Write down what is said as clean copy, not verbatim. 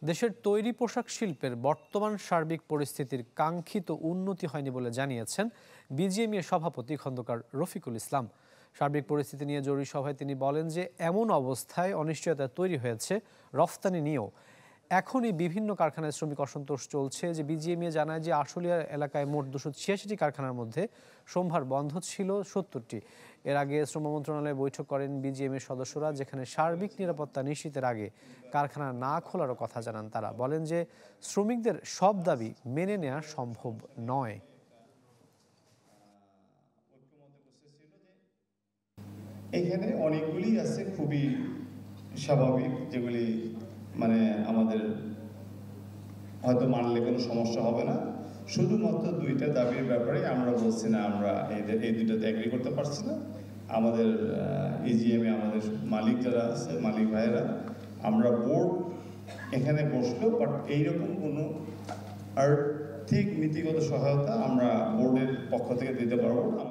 দেশের তৈরি পোশাক শিল্পের বর্তমান সার্বিক পরিস্থিতির কাঙ্ক্ষিত উন্নতি হয়নি বলে জানিয়েছেন বিজিএমইএ সভাপতি খন্দকার রফিকুল ইসলাম। সার্বিক পরিস্থিতি নিয়ে জরুরি সভায় তিনি বলেন যে এমন অবস্থায় অনিশ্চয়তা তৈরি হয়েছে রফতানি নিয়েও। এখনই বিভিন্ন কারখানায় শ্রমিক অসন্তোষ চলছে। যে বিজিএমইএ জানায় যে আশুলিয়া এলাকায় মোট 286টি কারখানার মধ্যে সোমবার বন্ধ ছিল 70টি। এর আগে শ্রম মন্ত্রণালয়ে বৈঠক করেন বিজিএমইএর সদস্যরা, যেখানে সার্বিক নিরাপত্তা নিশ্চিতের আগে কারখানা না খোলারও কথা জানান তারা। বলেন যে শ্রমিকদের সব দাবি মেনে নেওয়া সম্ভব নয়। এখানে অনেকগুলি আছে খুবই স্বাভাবিক, যেগুলি মানে আমাদের হয়তো মানলে কোনো সমস্যা হবে না। শুধুমাত্র দুইটা দাবির ব্যাপারে আমরা বলছি না, আমরা এই দুইটাতে এগ্রি করতে পারছি না। আমাদের ইজিএমে আমাদের মালিক যারা আছে, মালিক ভাইয়েরা, আমরা বোর্ড এখানে বসলো, বাট এইরকম কোনো আর্থিক নীতিগত সহায়তা আমরা বোর্ডের পক্ষ থেকে দিতে পারবো না।